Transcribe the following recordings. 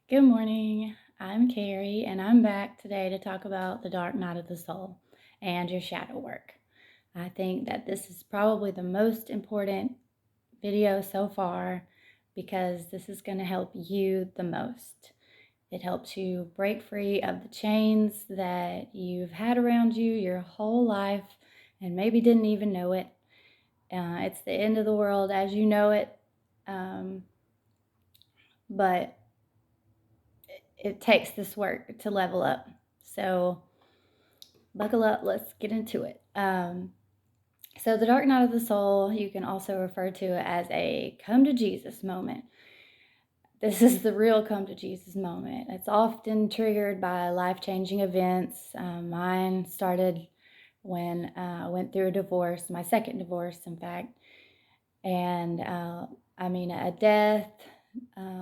Good morning. I'm Carrie, and I'm back today to talk about the dark night of the soul and your shadow work. I think that this is probably the most important video so far because this is going to help you the most. It helps you break free of the chains that you've had around you your whole life and maybe didn't even know it. It's the end of the world as you know it, um, but it takes this work to level up. So buckle up, let's get into it. So the dark night of the soul, you can also refer to it as a come to Jesus moment. This is the real come to Jesus moment. It's often triggered by life-changing events. Mine started when I went through a divorce, my second divorce, in fact. And a death,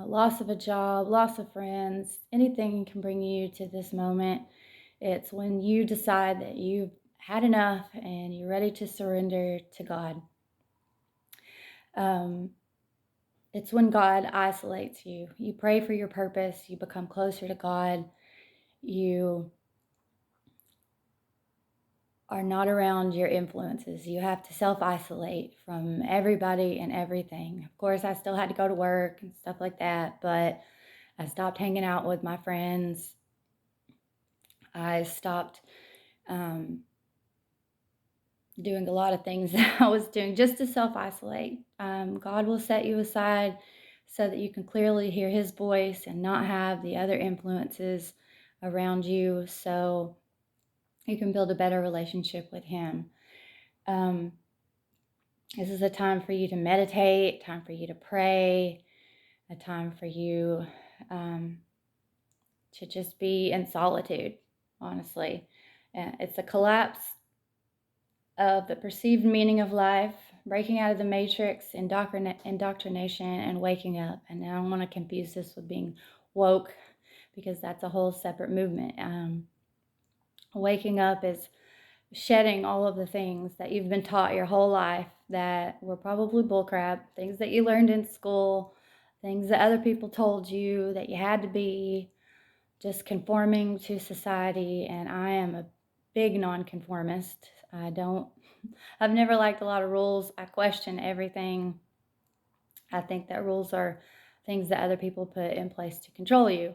loss of a job, loss of friends, anything can bring you to this moment. It's when you decide that you've had enough and you're ready to surrender to God. Um, it's when God isolates you. You pray for your purpose, you become closer to God, you are not around your influences. You have to self-isolate from everybody and everything. Of course, I still had to go to work and stuff like that, but I stopped hanging out with my friends. I stopped doing a lot of things that I was doing just to self-isolate. God will set you aside so that you can clearly hear His voice and not have the other influences around you, so you can build a better relationship with Him. This is a time for you to meditate, time for you to pray, a time for you to just be in solitude, honestly. It's a collapse of the perceived meaning of life, breaking out of the matrix, indoctrination, and waking up. And I don't want to confuse this with being woke because that's a whole separate movement. Waking up is shedding all of the things that you've been taught your whole life that were probably bullcrap, things that you learned in school, things that other people told you that you had to be, just conforming to society. And I am a big nonconformist. I've never liked a lot of rules. I question everything. I think that rules are things that other people put in place to control you.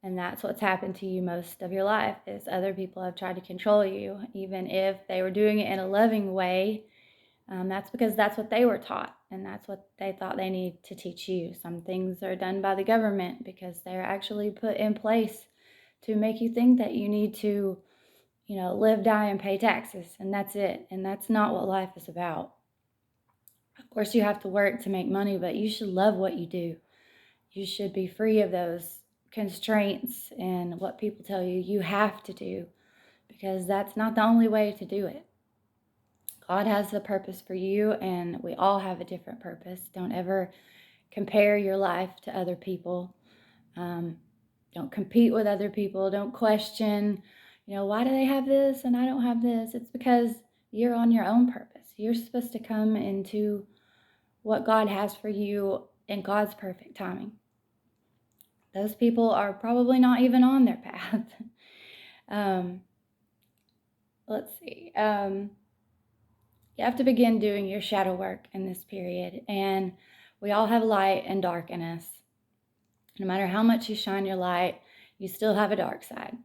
And that's what's happened to you most of your life is other people have tried to control you, even if they were doing it in a loving way. That's because that's what they were taught, and that's what they thought they needed to teach you. Some things are done by the government because they're actually put in place to make you think that you need to, live, die, and pay taxes, and that's it. And that's not what life is about. Of course, you have to work to make money, but you should love what you do. You should be free of those constraints and what people tell you you have to do, because that's not the only way to do it. God has a purpose for you, and we all have a different purpose. Don't ever compare your life to other people. Um, don't compete with other people. Don't question, why do they have this and I don't have this? It's because you're on your own purpose. You're supposed to come into what God has for you in God's perfect timing. Those people are probably not even on their path. um, let's see. You have to begin doing your shadow work in this period. And we all have light and dark in us. No matter how much you shine your light, you still have a dark side.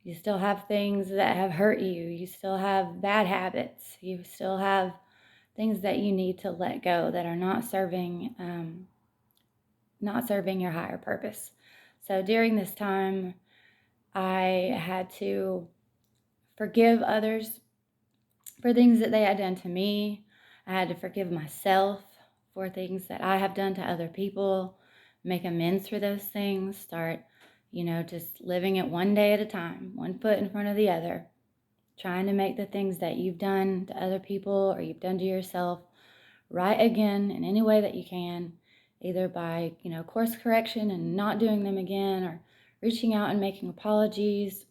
You still have things that have hurt you. You still have bad habits. You still have things that you need to let go that are not serving your higher purpose. So during this time, I had to forgive others for things that they had done to me. I had to forgive myself for things that I have done to other people, make amends for those things, start, just living it one day at a time, one foot in front of the other, trying to make the things that you've done to other people or you've done to yourself right again in any way that you can, either by, course correction and not doing them again, or reaching out and making apologies,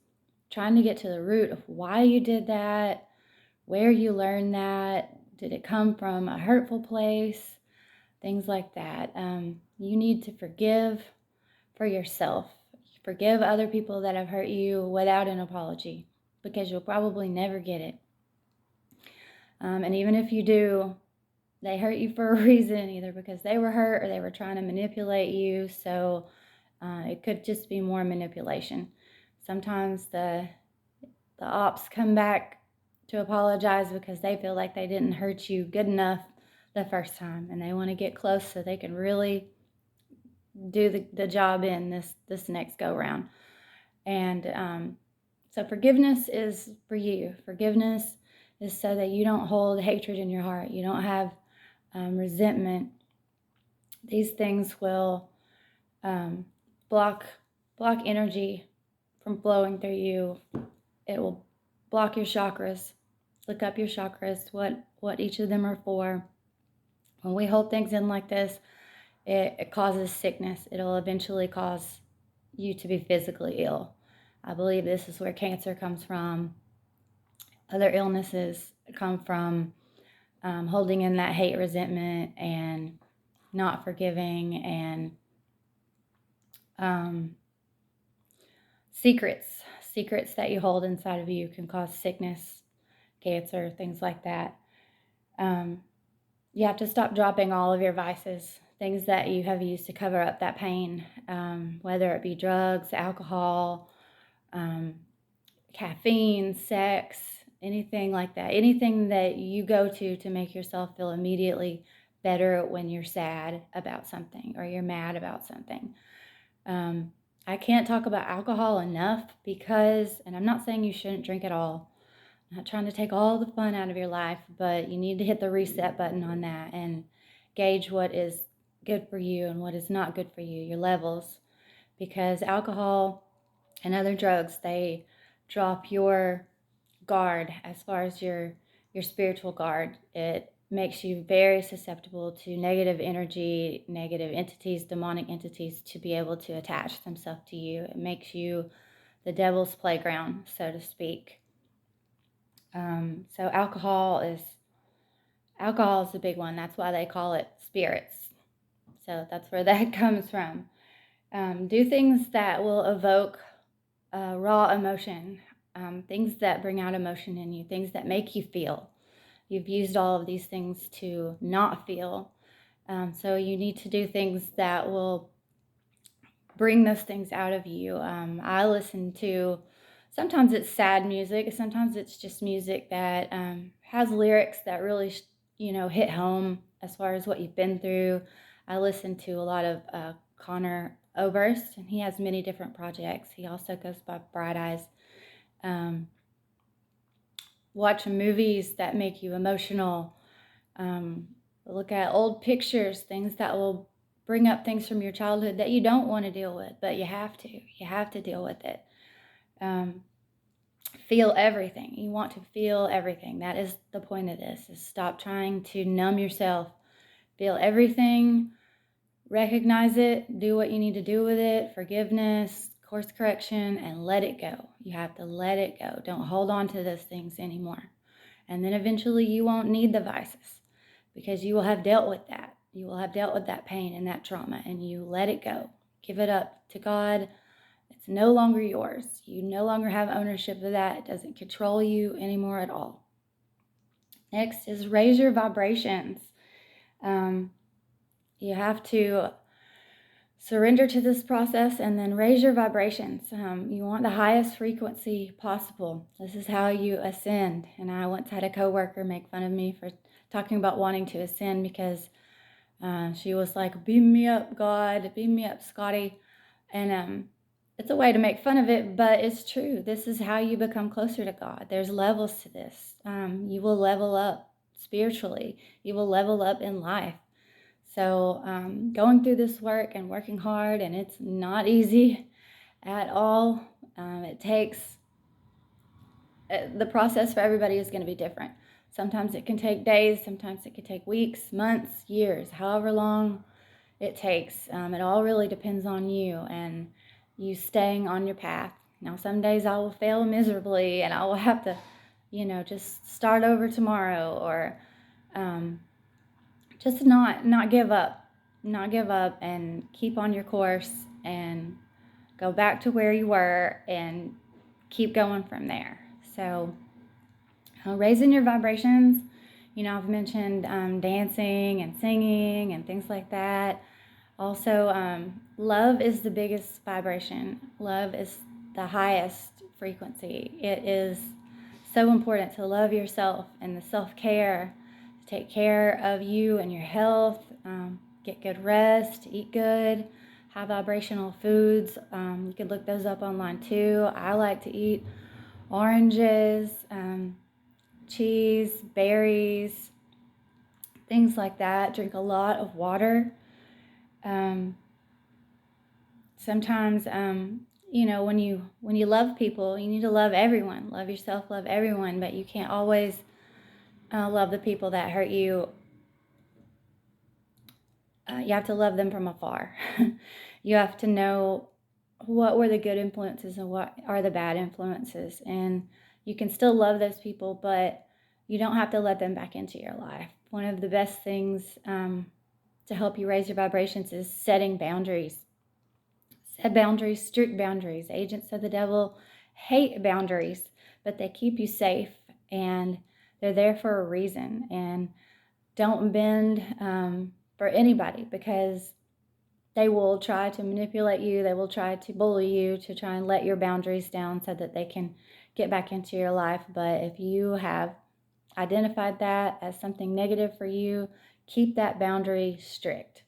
trying to get to the root of why you did that, where you learned that, did it come from a hurtful place, things like that. You need to forgive for yourself Forgive other people that have hurt you without an apology, because you'll probably never get it. And even if you do, they hurt you for a reason, either because they were hurt or they were trying to manipulate you. So it could just be more manipulation. Sometimes the ops come back to apologize because they feel like they didn't hurt you good enough the first time, and they want to get close so they can really do the job in this next go round. And so forgiveness is for you. Forgiveness is so that you don't hold hatred in your heart. You don't have resentment. These things will block energy from flowing through you. It will block your chakras. Look up your chakras, what each of them are for. When we hold things in like this, it causes sickness. It'll eventually cause you to be physically ill. I believe this is where cancer comes from. Other illnesses come from holding in that hate, resentment, and not forgiving, and secrets that you hold inside of you can cause sickness, cancer, things like that. You have to stop dropping all of your vices, things that you have used to cover up that pain, whether it be drugs, alcohol, caffeine, sex, anything like that. Anything that you go to make yourself feel immediately better when you're sad about something or you're mad about something. I can't talk about alcohol enough because, and I'm not saying you shouldn't drink at all. I'm not trying to take all the fun out of your life, but you need to hit the reset button on that and gauge what is good for you and what is not good for you, your levels. Because alcohol and other drugs, they drop your guard as far as your spiritual guard. It makes you very susceptible to negative energy, negative entities, demonic entities to be able to attach themselves to you. It makes you the devil's playground, so to speak. So alcohol is a big one. That's why they call it spirits. So that's where that comes from. Do things that will evoke raw emotion, things that bring out emotion in you, things that make you feel. You've used all of these things to not feel. So you need to do things that will bring those things out of you. I listen to, sometimes it's sad music, sometimes it's just music that has lyrics that really, hit home as far as what you've been through. I listen to a lot of Connor Oberst, and he has many different projects. He also goes by Bright Eyes. Watch movies that make you emotional. Look at old pictures, things that will bring up things from your childhood that you don't want to deal with, but you have to. You have to deal with it. Feel everything. You want to feel everything. That is the point of this, is stop trying to numb yourself. Feel everything. Recognize it. Do what you need to do with it. Forgiveness, course correction, and let it go. You have to let it go. Don't hold on to those things anymore. And then eventually you won't need the vices, because you will have dealt with that. You will have dealt with that pain and that trauma, and you let it go. Give it up to God. It's no longer yours. You no longer have ownership of that. It doesn't control you anymore at all. Next is raise your vibrations. You have to surrender to this process and then raise your vibrations. You want the highest frequency possible. This is how you ascend. And I once had a coworker make fun of me for talking about wanting to ascend, because she was like, beam me up, God, beam me up, Scotty. And it's a way to make fun of it, but it's true. This is how you become closer to God. There's levels to this. You will level up spiritually. You will level up in life. So going through this work and working hard, and it's not easy at all. It takes, the process for everybody is going to be different. Sometimes it can take days, sometimes it can take weeks, months, years, however long it takes. It all really depends on you and you staying on your path. Now, some days I will fail miserably and I will have to, just start over tomorrow, or just not give up and keep on your course and Go back to where you were and keep going from there. So, raising your vibrations, I've mentioned dancing and singing and things like that. Also, love is the biggest vibration. Love is the highest frequency. It is so important to love yourself and the self care, to take care of you and your health, get good rest, eat good, high vibrational foods. You can look those up online too. I like to eat oranges, cheese, berries, things like that. Drink a lot of water. Um, Sometimes, when you love people, you need to love everyone. Love yourself, love everyone, but you can't always love the people that hurt you. You have to love them from afar. You have to know what were the good influences and what are the bad influences. And you can still love those people, but you don't have to let them back into your life. One of the best things to help you raise your vibrations is setting boundaries. Set boundaries, strict boundaries. Agents of the devil hate boundaries, but they keep you safe and they're there for a reason. And don't bend for anybody, because they will try to manipulate you. They will try to bully you to try and let your boundaries down so that they can get back into your life. But if you have identified that as something negative for you, keep that boundary strict.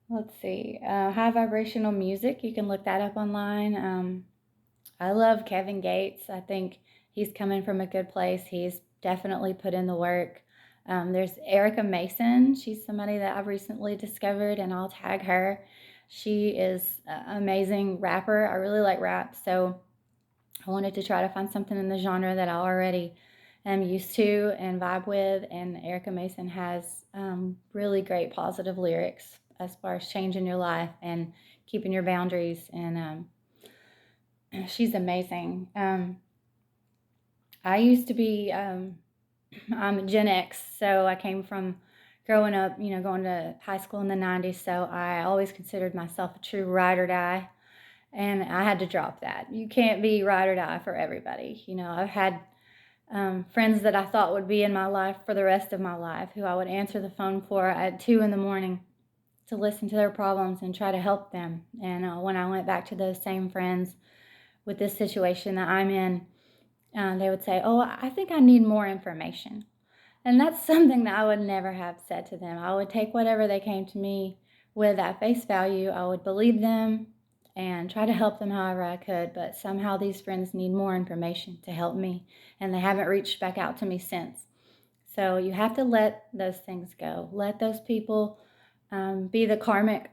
Let's see. High vibrational music. You can look that up online. I love Kevin Gates. I think he's coming from a good place. He's definitely put in the work. There's Erica Mason. She's somebody that I've recently discovered, and I'll tag her. She is an amazing rapper. I really like rap, so I wanted to try to find something in the genre that I already am used to and vibe with. And Erica Mason has really great positive lyrics as far as changing your life and keeping your boundaries. And she's amazing. I used to be, I'm Gen X, so I came from growing up, going to high school in the 90s. So I always considered myself a true ride or die. And I had to drop that. You can't be ride or die for everybody. I've had friends that I thought would be in my life for the rest of my life, who I would answer the phone for at 2 in the morning to listen to their problems and try to help them. And when I went back to those same friends with this situation that I'm in, they would say, "Oh, I think I need more information." And that's something that I would never have said to them. I would take whatever they came to me with at face value. I would believe them and try to help them however I could. But somehow these friends need more information to help me, and they haven't reached back out to me since. So you have to let those things go. Let those people be the karmic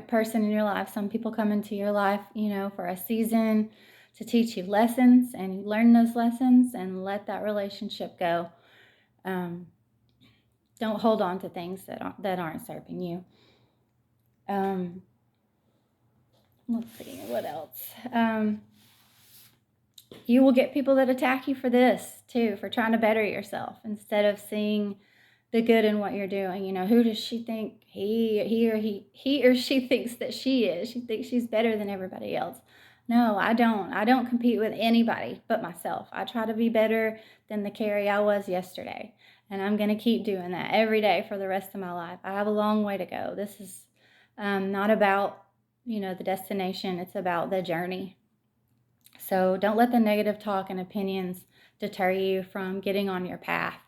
person in your life. Some people come into your life, for a season to teach you lessons, and you learn those lessons and let that relationship go. Don't hold on to things that aren't serving you. Let's see, what else? You will get people that attack you for this too, for trying to better yourself instead of seeing the good in what you're doing. Who does she think he or she thinks that she is? She thinks she's better than everybody else. No, I don't. I don't compete with anybody but myself. I try to be better than the Carrie I was yesterday. And I'm going to keep doing that every day for the rest of my life. I have a long way to go. This is not about, the destination. It's about the journey. So don't let the negative talk and opinions deter you from getting on your path.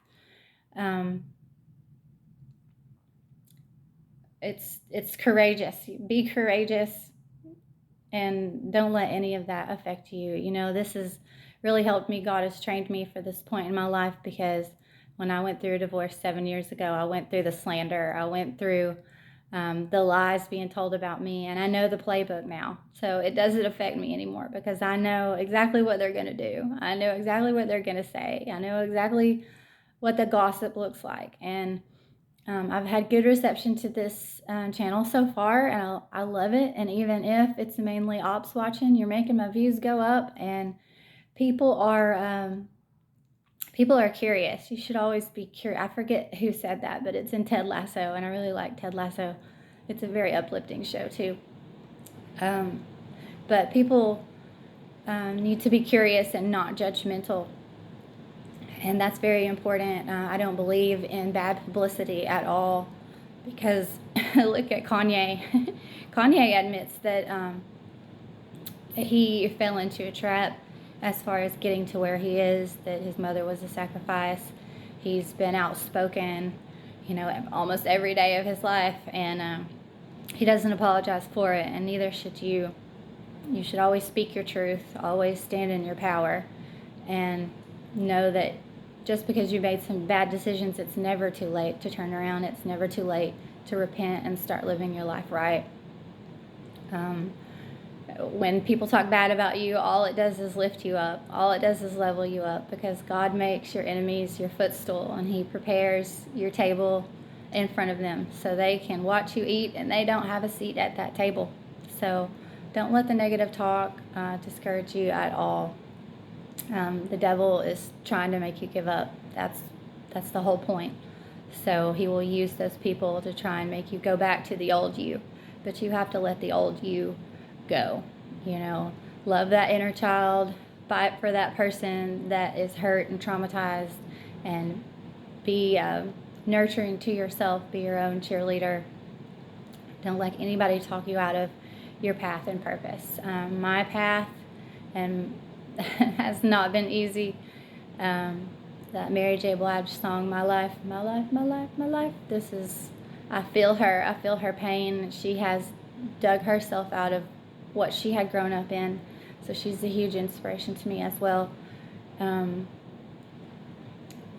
It's courageous. Be courageous and don't let any of that affect you. This has really helped me. God has trained me for this point in my life, because when I went through a divorce 7 years ago, I went through the slander. I went through the lies being told about me, and I know the playbook now. So it doesn't affect me anymore, because I know exactly what they're going to do. I know exactly what they're going to say. I know exactly what the gossip looks like. And I've had good reception to this channel so far, and I love it. And even if it's mainly ops watching, you're making my views go up, and people are People are curious. You should always be curious. I forget who said that, but it's in Ted Lasso, and I really like Ted Lasso. It's a very uplifting show, too. But people need to be curious and not judgmental. And that's very important. I don't believe in bad publicity at all, because look at Kanye. Kanye admits that he fell into a trap as far as getting to where he is, that his mother was a sacrifice. He's been outspoken, almost every day of his life, and he doesn't apologize for it, and neither should you. You should always speak your truth, always stand in your power, and know that just because you made some bad decisions, it's never too late to turn around. It's never too late to repent and start living your life right. When people talk bad about you, all it does is lift you up. All it does is level you up, because God makes your enemies your footstool, and He prepares your table in front of them so they can watch you eat, and they don't have a seat at that table. So don't let the negative talk discourage you at all. The devil is trying to make you give up. That's the whole point. So he will use those people to try and make you go back to the old you. But you have to let the old you go. Love that inner child. Fight for that person that is hurt and traumatized. And be nurturing to yourself. Be your own cheerleader. Don't let anybody talk you out of your path and purpose. My path has not been easy. That Mary J. Blige song, My Life, My Life, My Life, My Life. I feel her. I feel her pain. She has dug herself out of what she had grown up in. So she's a huge inspiration to me as well. Don't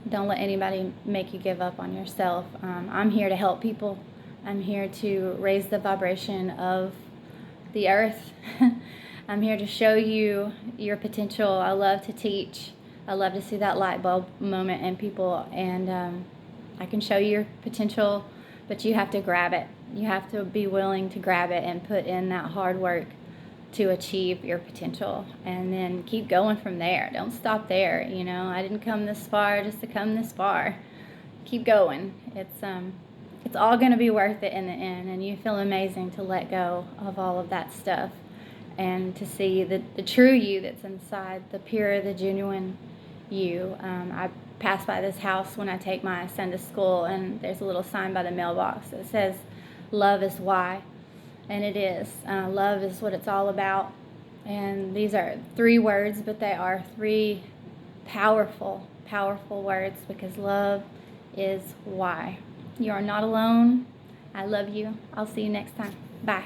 let anybody make you give up on yourself. I'm here to help people. I'm here to raise the vibration of the earth. I'm here to show you your potential. I love to teach. I love to see that light bulb moment in people, and I can show you your potential, but you have to grab it. You have to be willing to grab it and put in that hard work to achieve your potential, and then keep going from there. Don't stop there. I didn't come this far just to come this far. Keep going. It's all going to be worth it in the end, and you feel amazing to let go of all of that stuff and to see the true you that's inside, the pure, the genuine you. I pass by this house when I take my son to school, and there's a little sign by the mailbox that says, "Love is why," and it is. Love is what it's all about, and these are 3 words, but they are 3 powerful, powerful words, because love is why. You are not alone. I love you. I'll see you next time. Bye.